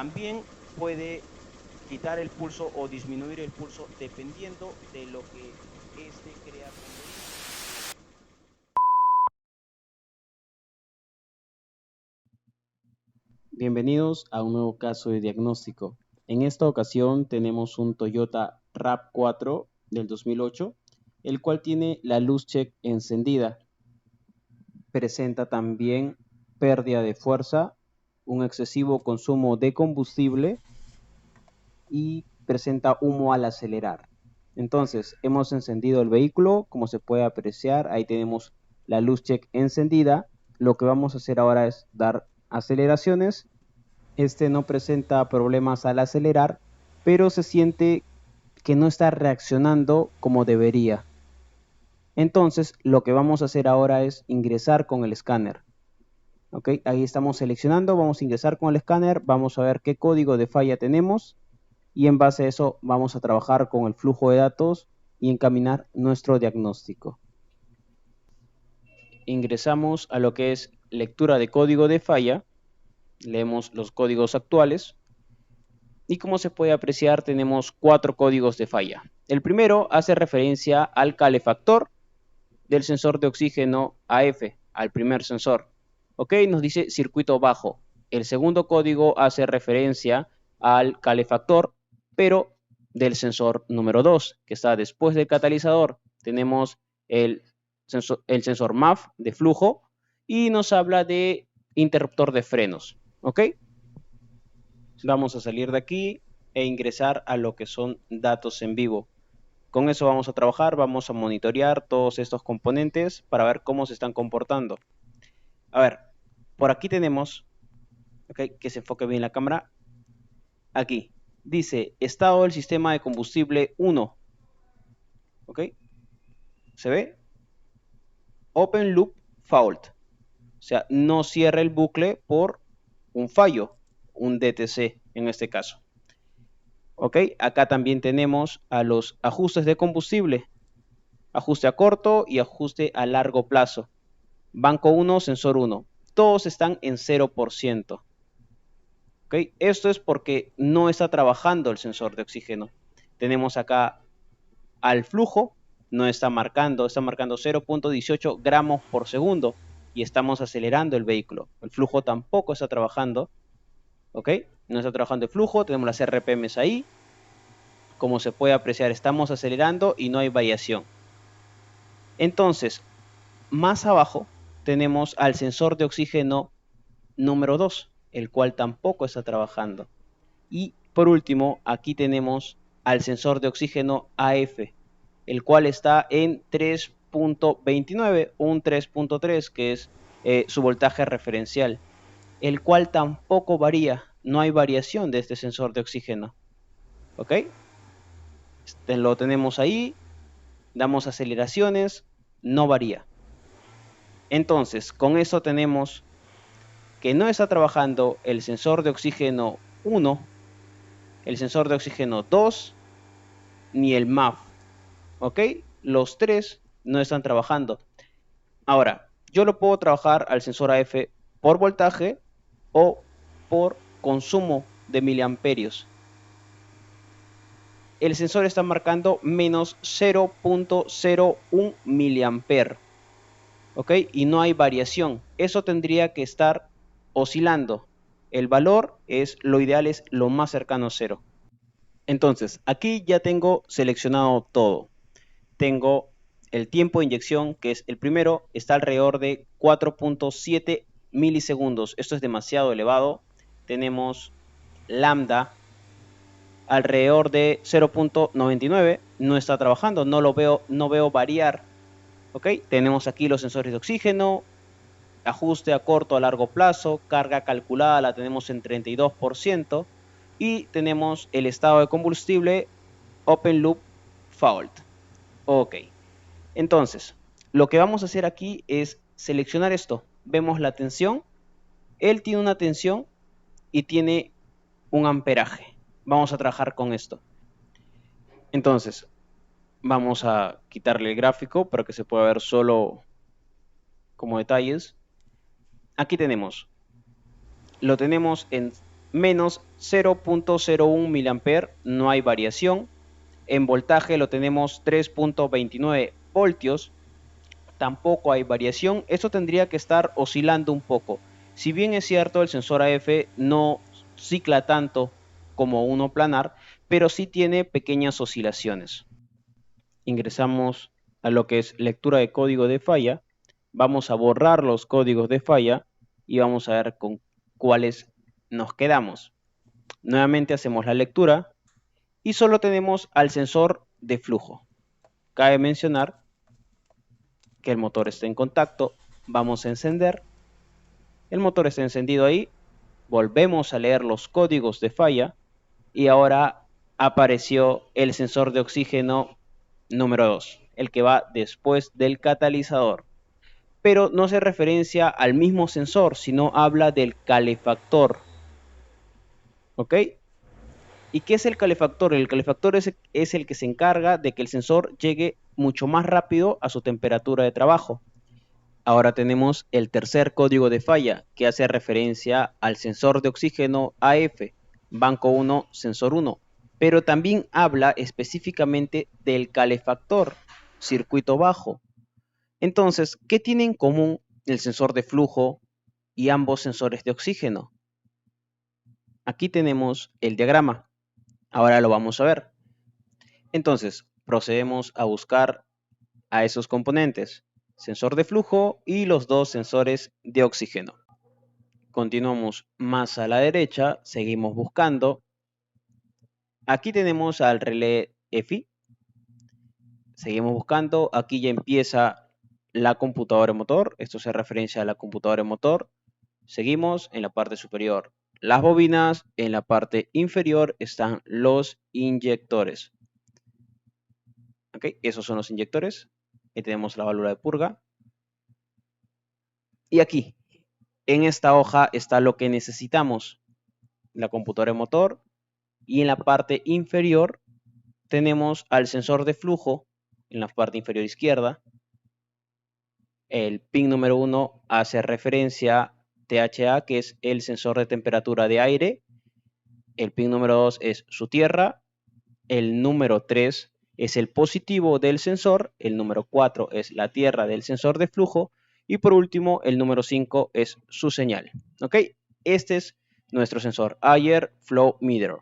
También puede quitar el pulso o disminuir el pulso dependiendo de lo que este crea. Bienvenidos a un nuevo caso de diagnóstico. En esta ocasión tenemos un Toyota RAV4 del 2008, el cual tiene la luz check encendida. Presenta también pérdida de fuerza, un excesivo consumo de combustible y presenta humo al acelerar. Entonces, hemos encendido el vehículo, como se puede apreciar, ahí tenemos la luz check encendida. Lo que vamos a hacer ahora es dar aceleraciones. Este no presenta problemas al acelerar, pero se siente que no está reaccionando como debería. Entonces, lo que vamos a hacer ahora es ingresar con el escáner. Ok, ahí estamos seleccionando, vamos a ingresar con el escáner, vamos a ver qué código de falla tenemos y en base a eso vamos a trabajar con el flujo de datos y encaminar nuestro diagnóstico. Ingresamos a lo que es lectura de código de falla, leemos los códigos actuales y como se puede apreciar tenemos 4 códigos de falla. El primero hace referencia al calefactor del sensor de oxígeno AF, al primer sensor. Ok, nos dice circuito bajo. El segundo código hace referencia al calefactor, pero del sensor número 2, que está después del catalizador. Tenemos el sensor MAF de flujo y nos habla de interruptor de frenos. Ok, vamos a salir de aquí e ingresar a lo que son datos en vivo. Con eso vamos a trabajar, vamos a monitorear todos estos componentes para ver cómo se están comportando. A ver, por aquí tenemos, okay, que se enfoque bien la cámara, aquí, dice estado del sistema de combustible 1, ¿ok? ¿Se ve? Open Loop Fault, o sea, no cierra el bucle por un fallo, un DTC en este caso. ¿Ok? Acá también tenemos a los ajustes de combustible, ajuste a corto y ajuste a largo plazo. Banco 1, sensor 1. Todos están en 0%. ¿Okay? Esto es porque no está trabajando el sensor de oxígeno. Tenemos acá al flujo, no está marcando 0.18 gramos por segundo y estamos acelerando el vehículo. El flujo tampoco está trabajando. ¿Ok? No está trabajando el flujo, tenemos las RPMs ahí. Como se puede apreciar, estamos acelerando y no hay variación. Entonces, más abajo tenemos al sensor de oxígeno número 2, el cual tampoco está trabajando. Y por último, aquí tenemos al sensor de oxígeno AF, el cual está en 3.29, un 3.3, que es su voltaje referencial, el cual tampoco varía, no hay variación de este sensor de oxígeno. ¿Ok? Lo tenemos ahí, damos aceleraciones, no varía. Entonces, con eso tenemos que no está trabajando el sensor de oxígeno 1, el sensor de oxígeno 2, ni el MAF. ¿Ok? Los tres no están trabajando. Ahora, yo lo puedo trabajar al sensor AF por voltaje o por consumo de miliamperios. El sensor está marcando menos 0.01 miliamper. ¿Ok? Y no hay variación. Eso tendría que estar oscilando. El valor es, lo ideal es lo más cercano a cero. Entonces, aquí ya tengo seleccionado todo. Tengo el tiempo de inyección, que es el primero, está alrededor de 4.7 milisegundos. Esto es demasiado elevado. Tenemos lambda alrededor de 0.99. No está trabajando, no veo variar. ¿Ok? Tenemos aquí los sensores de oxígeno, ajuste a corto a largo plazo, carga calculada la tenemos en 32% y tenemos el estado de combustible Open Loop Fault. Ok, entonces lo que vamos a hacer aquí es seleccionar esto. Vemos la tensión, él tiene una tensión y tiene un amperaje. Vamos a trabajar con esto. Entonces vamos a quitarle el gráfico para que se pueda ver solo como detalles. Aquí tenemos, lo tenemos en menos 0.01 mA, no hay variación. En voltaje lo tenemos 3.29 voltios, tampoco hay variación. Esto tendría que estar oscilando un poco. Si bien es cierto, el sensor AF no cicla tanto como uno planar, pero sí tiene pequeñas oscilaciones. Ingresamos a lo que es lectura de código de falla. Vamos a borrar los códigos de falla y vamos a ver con cuáles nos quedamos. Nuevamente hacemos la lectura y solo tenemos al sensor de flujo. Cabe mencionar que el motor está en contacto. Vamos a encender. El motor está encendido ahí. Volvemos a leer los códigos de falla y ahora apareció el sensor de oxígeno número 2, el que va después del catalizador. Pero no se referencia al mismo sensor, sino habla del calefactor. ¿Ok? ¿Y qué es el calefactor? El calefactor es el que se encarga de que el sensor llegue mucho más rápido a su temperatura de trabajo. Ahora tenemos el tercer código de falla, que hace referencia al sensor de oxígeno AF, banco 1, sensor 1, pero también habla específicamente del calefactor, circuito bajo. Entonces, ¿qué tiene en común el sensor de flujo y ambos sensores de oxígeno? Aquí tenemos el diagrama. Ahora lo vamos a ver. Entonces, procedemos a buscar a esos componentes, sensor de flujo y los dos sensores de oxígeno. Continuamos más a la derecha, seguimos buscando. Aquí tenemos al relé EFI. Seguimos buscando, aquí ya empieza la computadora motor, esto se referencia a la computadora motor. Seguimos en la parte superior las bobinas, en la parte inferior están los inyectores. ¿Ok? Esos son los inyectores. Ahí tenemos la válvula de purga. Y aquí, en esta hoja está lo que necesitamos. La computadora de motor y en la parte inferior tenemos al sensor de flujo en la parte inferior izquierda. El pin número 1 hace referencia a THA, que es el sensor de temperatura de aire. El pin número 2 es su tierra. El número 3 es el positivo del sensor. El número 4 es la tierra del sensor de flujo. Y por último, el número 5 es su señal. ¿Ok? Este es nuestro sensor Air Flow Meter.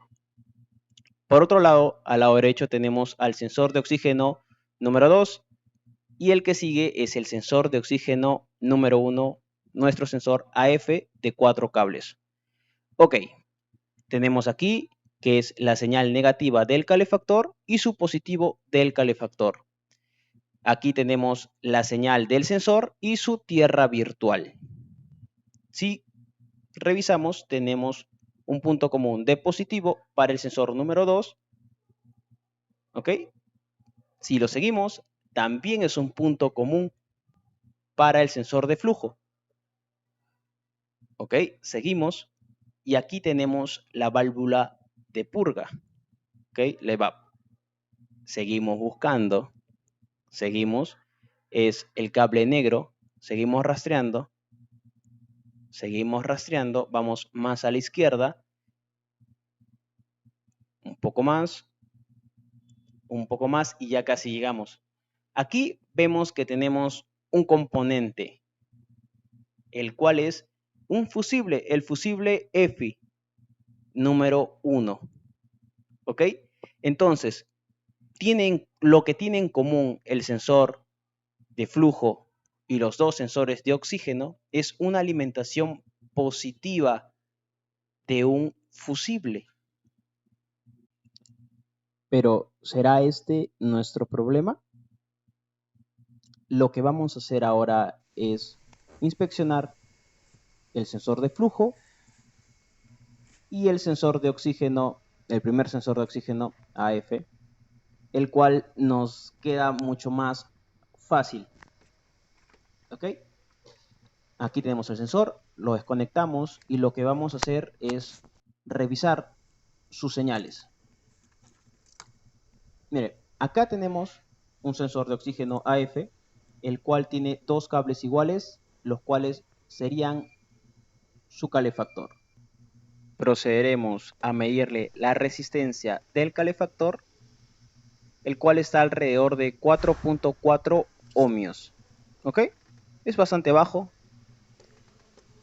Por otro lado, al lado derecho tenemos al sensor de oxígeno número 2 y el que sigue es el sensor de oxígeno número 1, nuestro sensor AF de 4 cables. Ok, tenemos aquí que es la señal negativa del calefactor y su positivo del calefactor. Aquí tenemos la señal del sensor y su tierra virtual. Si revisamos, tenemos un punto común de positivo para el sensor número 2. ¿Ok? Si lo seguimos, también es un punto común para el sensor de flujo. ¿Ok? Seguimos y aquí tenemos la válvula de purga. ¿Ok? La EVAP. Seguimos buscando. Seguimos. Es el cable negro. Seguimos rastreando. Seguimos rastreando. Vamos más a la izquierda. Un poco más. Un poco más y ya casi llegamos. Aquí vemos que tenemos un componente, el cual es un fusible, el fusible EFI número 1. ¿Ok? Entonces, lo que tiene en común el sensor de flujo y los dos sensores de oxígeno es una alimentación positiva de un fusible. Pero, ¿será este nuestro problema? Lo que vamos a hacer ahora es inspeccionar el sensor de flujo y el sensor de oxígeno, el primer sensor de oxígeno AF, el cual nos queda mucho más fácil. ¿Ok? Aquí tenemos el sensor, lo desconectamos y lo que vamos a hacer es revisar sus señales. Mire, acá tenemos un sensor de oxígeno AF, el cual tiene dos cables iguales, los cuales serían su calefactor. procederemos a medirle la resistencia del calefactor, el cual está alrededor de 4.4 ohmios. ¿Ok? Es bastante bajo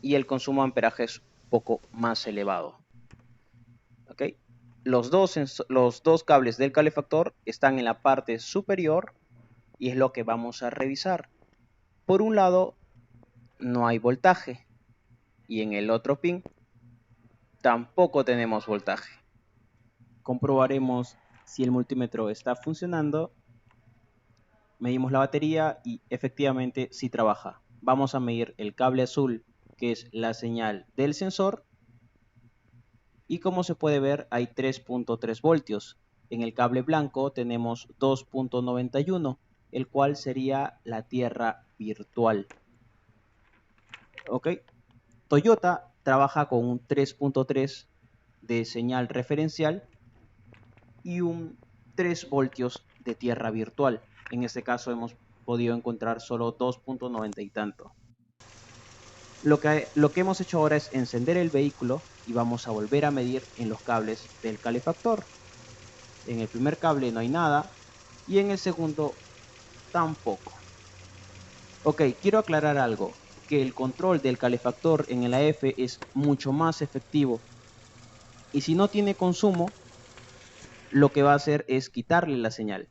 y el consumo de amperaje es un poco más elevado. ¿Ok? Los dos cables del calefactor están en la parte superior y es lo que vamos a revisar. Por un lado no hay voltaje y en el otro pin tampoco tenemos voltaje. Comprobaremos si el multímetro está funcionando. Medimos la batería y efectivamente sí trabaja. Vamos a medir el cable azul, que es la señal del sensor, y como se puede ver hay 3.3 voltios. En el cable blanco tenemos 2.91, el cual sería la tierra virtual. ¿Ok? Toyota trabaja con un 3.3 de señal referencial y un 3 voltios de tierra virtual. En este caso hemos podido encontrar solo 2.90 y tanto. Lo que hemos hecho ahora es encender el vehículo y vamos a volver a medir en los cables del calefactor. En el primer cable no hay nada y en el segundo tampoco. Ok, quiero aclarar algo, que el control del calefactor en el AF es mucho más efectivo y si no tiene consumo, lo que va a hacer es quitarle la señal.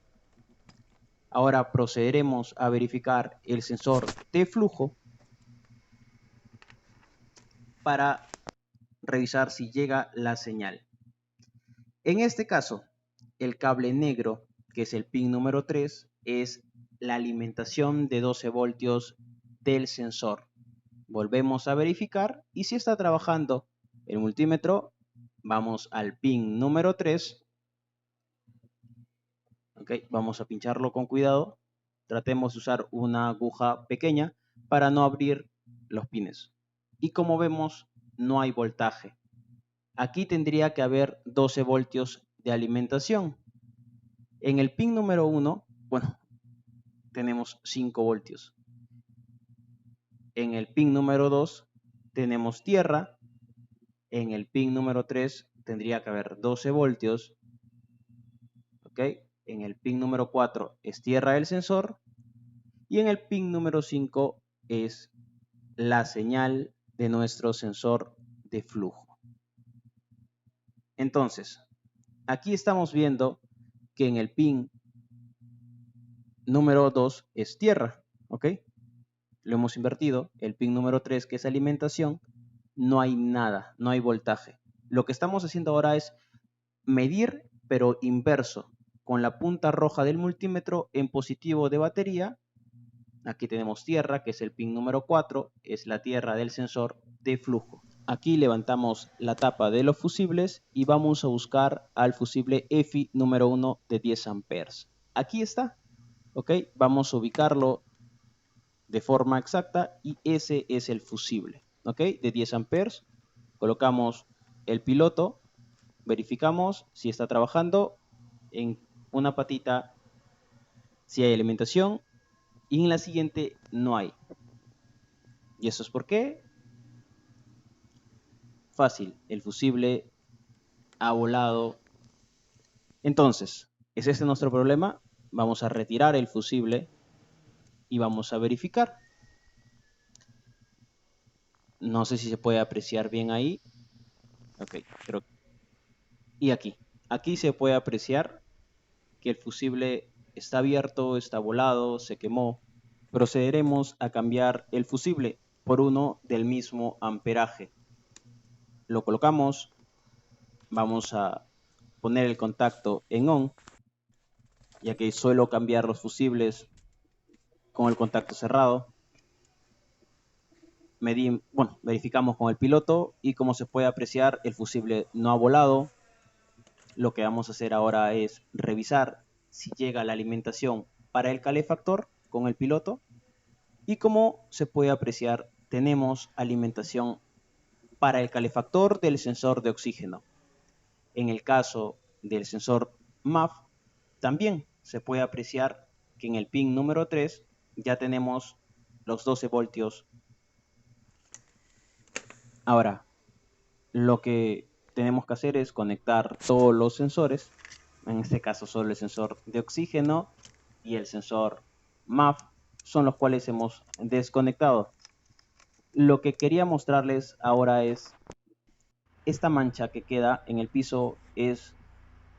Ahora procederemos a verificar el sensor de flujo para revisar si llega la señal. En este caso, el cable negro, que es el pin número 3, es la alimentación de 12 voltios del sensor. Volvemos a verificar y si está trabajando el multímetro, vamos al pin número 3. Okay, vamos a pincharlo con cuidado. Tratemos de usar una aguja pequeña para no abrir los pines. Y como vemos, no hay voltaje. Aquí tendría que haber 12 voltios de alimentación. En el pin número 1, bueno, tenemos 5 voltios. En el pin número 2 tenemos tierra. En el pin número 3 tendría que haber 12 voltios. ¿Ok? En el pin número 4 es tierra del sensor. Y en el pin número 5 es la señal de nuestro sensor de flujo. Entonces, aquí estamos viendo que en el pin número 2 es tierra, ¿ok? Lo hemos invertido. El pin número 3, que es alimentación, no hay nada, no hay voltaje. Lo que estamos haciendo ahora es medir, pero inverso, con la punta roja del multímetro en positivo de batería. Aquí tenemos tierra, que es el pin número 4, es la tierra del sensor de flujo. Aquí levantamos la tapa de los fusibles y vamos a buscar al fusible EFI número 1 de 10 amperes. Aquí está, ¿ok? Vamos a ubicarlo de forma exacta y ese es el fusible, ¿ok? De 10 amperes. Colocamos el piloto, verificamos si está trabajando en una patita, si hay alimentación, y en la siguiente no hay. ¿Y eso es por qué? Fácil, el fusible ha volado. Entonces, ¿es este nuestro problema? Vamos a retirar el fusible y vamos a verificar. No sé si se puede apreciar bien ahí. Ok, creo. Y aquí se puede apreciar que el fusible está abierto, está volado, se quemó. Procederemos a cambiar el fusible por uno del mismo amperaje. Lo colocamos, vamos a poner el contacto en on, ya que suelo cambiar los fusibles con el contacto cerrado. Verificamos con el piloto y como se puede apreciar el fusible no ha volado. Lo que vamos a hacer ahora es revisar si llega la alimentación para el calefactor con el piloto y como se puede apreciar tenemos alimentación para el calefactor del sensor de oxígeno. En el caso del sensor MAF también se puede apreciar que en el pin número 3 ya tenemos los 12 voltios. Ahora, lo que tenemos que hacer es conectar todos los sensores, en este caso solo el sensor de oxígeno y el sensor MAF son los cuales hemos desconectado. Lo que quería mostrarles ahora es esta mancha que queda en el piso, es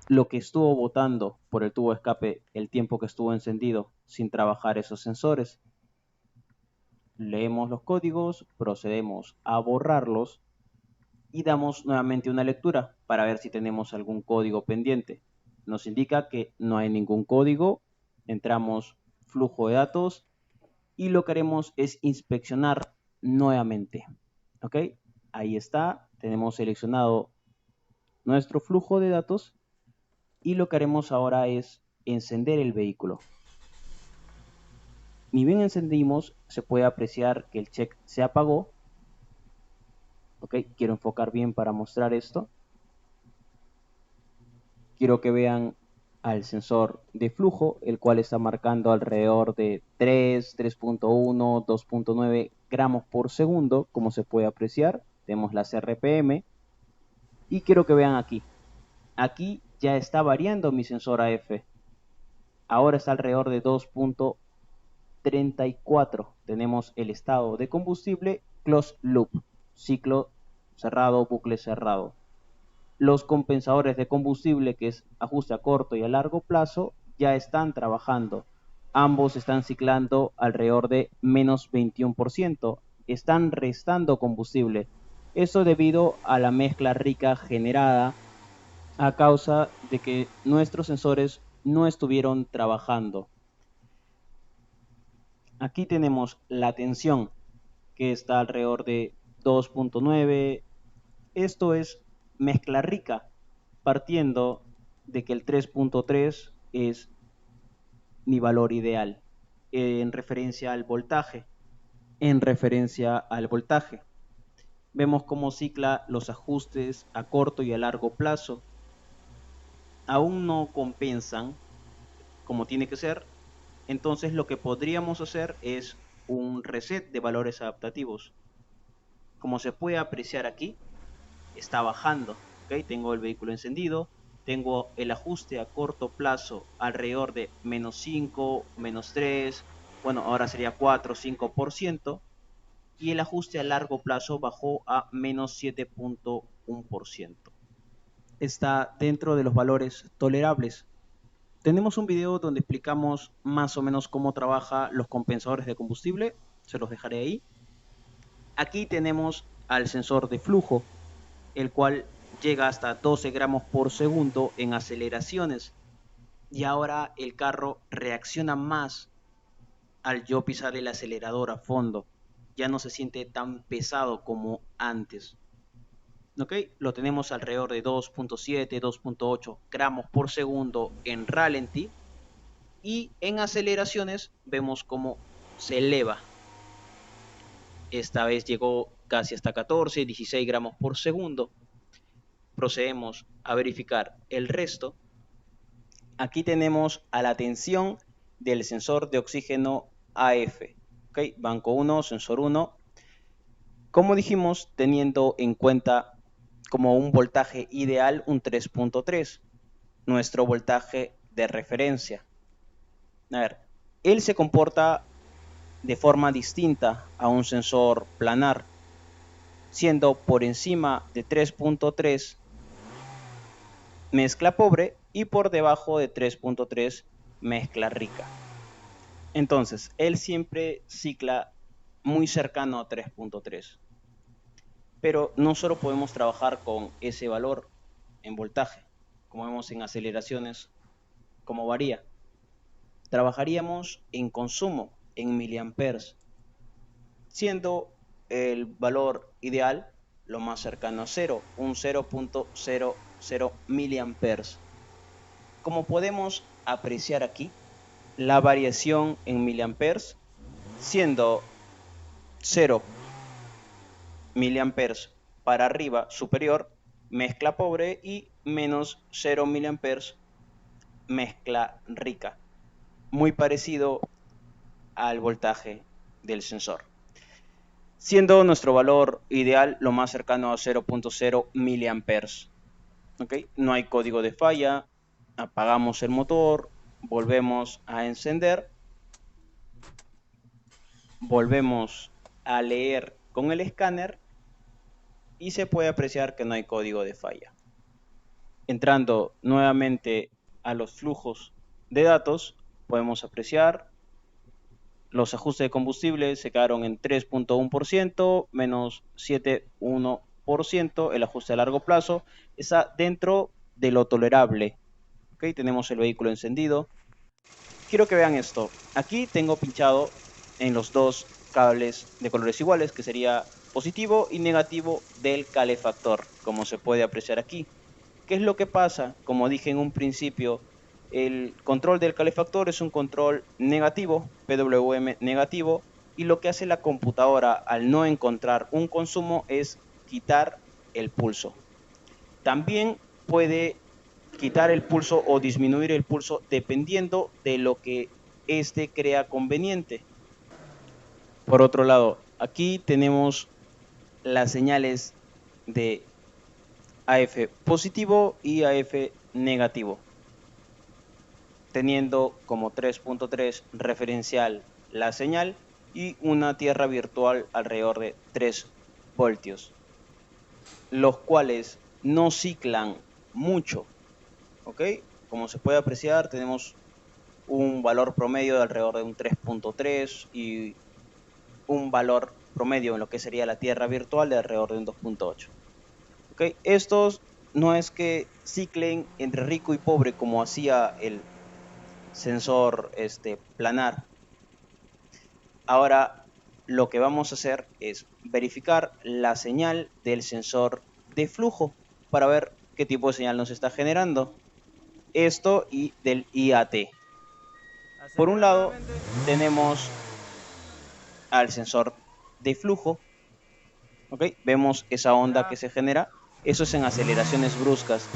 lo que estuvo botando por el tubo de escape el tiempo que estuvo encendido sin trabajar esos sensores. Leemos los códigos, procedemos a borrarlos y damos nuevamente una lectura para ver si tenemos algún código pendiente. Nos indica que no hay ningún código. Entramos flujo de datos y lo que haremos es inspeccionar nuevamente. ¿Ok? Ahí está. Tenemos seleccionado nuestro flujo de datos y lo que haremos ahora es encender el vehículo. Ni bien encendimos, se puede apreciar que el check se apagó. Ok, quiero enfocar bien para mostrar esto. Quiero que vean al sensor de flujo, el cual está marcando alrededor de 3, 3.1, 2.9 gramos por segundo, como se puede apreciar. Tenemos las RPM. Y quiero que vean aquí. Aquí ya está variando mi sensor AF. Ahora está alrededor de 2.34. Tenemos el estado de combustible closed loop, ciclo cerrado, bucle cerrado. Los compensadores de combustible, que es ajuste a corto y a largo plazo, ya están trabajando. Ambos están ciclando alrededor de menos 21%. Están restando combustible. Eso debido a la mezcla rica generada a causa de que nuestros sensores no estuvieron trabajando. Aquí tenemos la tensión, que está alrededor de 2.9. Esto es mezcla rica, partiendo de que el 3.3 es mi valor ideal en referencia al voltaje. Vemos cómo cicla los ajustes a corto y a largo plazo. Aún no compensan como tiene que ser. Entonces lo que podríamos hacer es un reset de valores adaptativos. Como se puede apreciar aquí, está bajando. ¿Okay? Tengo el vehículo encendido, tengo el ajuste a corto plazo alrededor de menos 5, menos 3, bueno, ahora sería 4, 5%, y el ajuste a largo plazo bajó a menos 7.1%. Está dentro de los valores tolerables. Tenemos un video donde explicamos más o menos cómo trabaja los compensadores de combustible, se los dejaré ahí. Aquí tenemos al sensor de flujo, el cual llega hasta 12 gramos por segundo en aceleraciones. Y ahora el carro reacciona más al yo pisar el acelerador a fondo. Ya no se siente tan pesado como antes. ¿Ok? Lo tenemos alrededor de 2.7, 2.8 gramos por segundo en ralentí. Y en aceleraciones vemos cómo se eleva. Esta vez llegó casi hasta 14, 16 gramos por segundo. Procedemos a verificar el resto. Aquí tenemos a la tensión del sensor de oxígeno AF. ¿Okay? Banco 1, sensor 1. Como dijimos, teniendo en cuenta como un voltaje ideal un 3.3, nuestro voltaje de referencia. A ver, él se comporta de forma distinta a un sensor planar, siendo por encima de 3.3 mezcla pobre y por debajo de 3.3 mezcla rica. Entonces, él siempre cicla muy cercano a 3.3. Pero no solo podemos trabajar con ese valor en voltaje, como vemos en aceleraciones, como varía. Trabajaríamos en consumo, en miliamperes, siendo el valor ideal lo más cercano a 0, un 0.00 miliamperes. Como podemos apreciar aquí, la variación en miliamperes, siendo 0 miliamperes para arriba superior, mezcla pobre, y menos 0 miliamperes, mezcla rica. Muy parecido al voltaje del sensor. siendo nuestro valor ideal lo más cercano a 0.0 miliamperes. ¿Okay? No hay código de falla, apagamos el motor, volvemos a encender, volvemos a leer con el escáner y se puede apreciar que no hay código de falla. Entrando nuevamente a los flujos de datos, podemos apreciar los ajustes de combustible se quedaron en 3.1%, menos 7.1%. El ajuste a largo plazo está dentro de lo tolerable. ¿Okay? Tenemos el vehículo encendido. Quiero que vean esto. Aquí tengo pinchado en los dos cables de colores iguales, que sería positivo y negativo del calefactor, como se puede apreciar aquí. ¿Qué es lo que pasa? Como dije en un principio, el control del calefactor es un control negativo, PWM negativo, y lo que hace la computadora al no encontrar un consumo es quitar el pulso. También puede quitar el pulso o disminuir el pulso dependiendo de lo que éste crea conveniente. Por otro lado, aquí tenemos las señales de AF positivo y AF negativo, teniendo como 3.3 referencial la señal y una tierra virtual alrededor de 3 voltios, los cuales no ciclan mucho. ¿Ok? Como se puede apreciar, tenemos un valor promedio de alrededor de un 3.3 y un valor promedio en lo que sería la tierra virtual de alrededor de un 2.8. ¿Ok? Estos no es que ciclen entre rico y pobre como hacía el sensor planar. Ahora lo que vamos a hacer es verificar la señal del sensor de flujo para ver qué tipo de señal nos está generando. Esto y del IAT. Por un lado tenemos al sensor de flujo. ¿Ok? Vemos esa onda que se genera. Eso es en aceleraciones bruscas.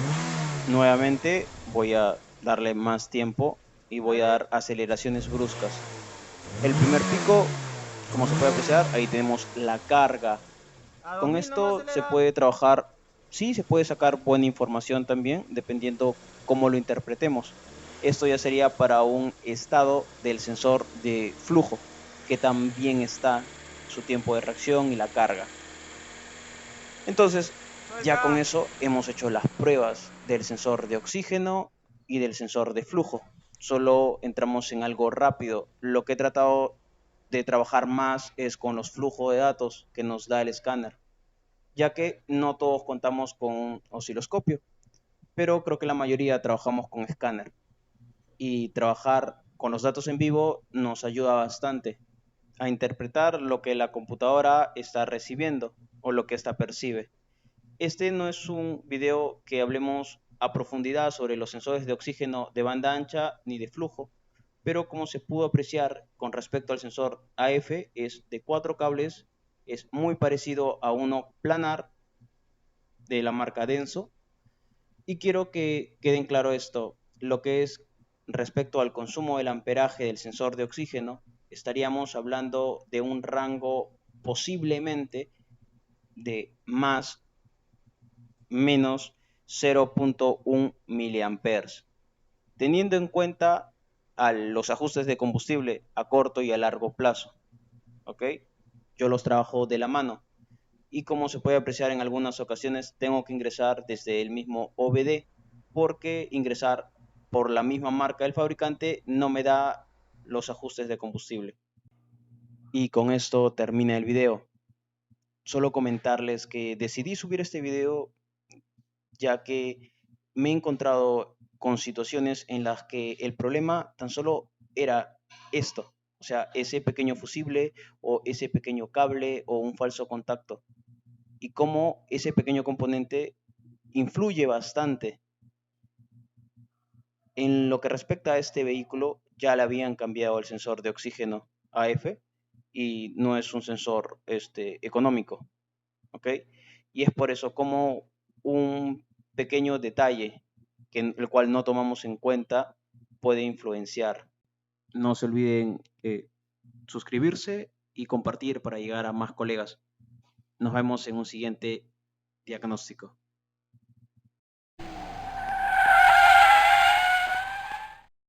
Nuevamente voy a darle más tiempo y voy a dar aceleraciones bruscas. El primer pico, como se puede apreciar, ahí tenemos la carga. Con esto se puede trabajar, sí, se puede sacar buena información también, dependiendo cómo lo interpretemos. Esto ya sería para un estado del sensor de flujo, que también está su tiempo de reacción y la carga. Entonces, ya con eso hemos hecho las pruebas del sensor de oxígeno y del sensor de flujo. Solo entramos en algo rápido. Lo que he tratado de trabajar más es con los flujos de datos que nos da el escáner, ya que no todos contamos con un osciloscopio, pero creo que la mayoría trabajamos con escáner. Y trabajar con los datos en vivo nos ayuda bastante a interpretar lo que la computadora está recibiendo o lo que ésta percibe. Este no es un video que hablemos a profundidad sobre los sensores de oxígeno de banda ancha ni de flujo, pero como se pudo apreciar con respecto al sensor AF, es de 4 cables, es muy parecido a uno planar de la marca Denso. Y quiero que queden claro esto, lo que es respecto al consumo del amperaje del sensor de oxígeno, estaríamos hablando de un rango posiblemente de más menos 0.1 miliamperes, teniendo en cuenta los ajustes de combustible a corto y a largo plazo. ¿Ok? Yo los trabajo de la mano y como se puede apreciar en algunas ocasiones tengo que ingresar desde el mismo OBD porque ingresar por la misma marca del fabricante no me da los ajustes de combustible. Y con esto termina el video. Solo comentarles que decidí subir este video ya que me he encontrado con situaciones en las que el problema tan solo era esto, o sea, ese pequeño fusible o ese pequeño cable o un falso contacto, y cómo ese pequeño componente influye bastante. En lo que respecta a este vehículo, ya le habían cambiado el sensor de oxígeno AF y no es un sensor económico, ¿ok? Y es por eso como un pequeño detalle que el cual no tomamos en cuenta puede influenciar. No se olviden suscribirse y compartir para llegar a más colegas. Nos vemos en un siguiente diagnóstico.